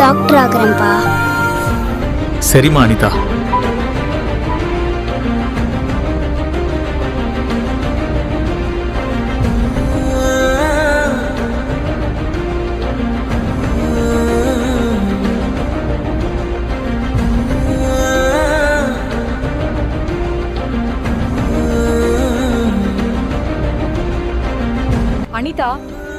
Doctor ஆகுறேன்ப்பா. சரிம்மா அனிதா. அனிதா,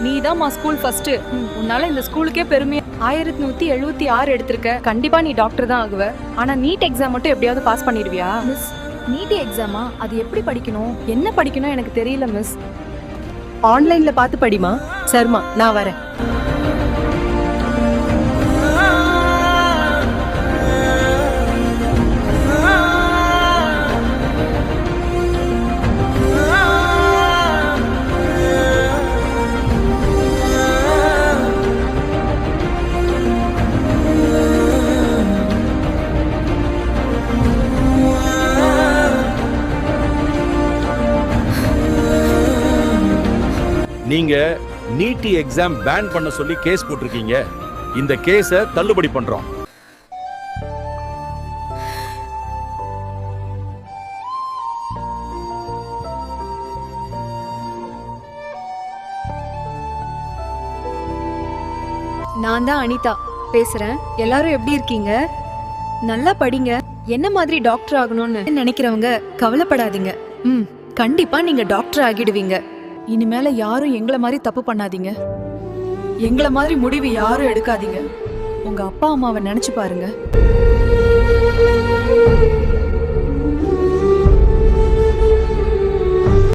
நீதாம்மா ஸ்கூல் ஃபர்ஸ்ட். உன்னால இந்த ஸ்கூலுக்கே பெருமையா 1176 எடுத்திருக்க. கண்டிப்பா நீ டாக்டர் தான் ஆகுவ. ஆனா நீட் எக்ஸாம் மட்டும் எப்படியாவது பாஸ் பண்ணிடுவியா? மிஸ், நீட் எக்ஸாமா? அது எப்படி படிக்கணும், என்ன படிக்கணும் எனக்கு தெரியல மிஸ். ஆன்லைன்ல பார்த்து படிமா. சரிம்மா, நான் வரேன். நீங்க நீட் எக்ஸாம் பேன் பண்ண சொல்லி கேஸ் போட்டிருக்கீங்க. இந்த கேஸை தள்ளுபடி பண்றோம். நான் தான் அனிதா பேசுறேன். எல்லாரும் எப்படி இருக்கீங்க? நல்லா படிங்க. என்ன மாதிரி டாக்டர் ஆகணும்னு நினைக்கிறவங்க கவலைப்படாதீங்க. கண்டிப்பா நீங்க டாக்டர் ஆகிடுவீங்க. இனிமேல யாரும் எங்களை மாதிரி தப்பு பண்ணாதீங்க. எங்களை மாதிரி முடிவு யாரும் எடுக்காதீங்க. உங்க அப்பா அம்மாவை நினைச்சு பாருங்க.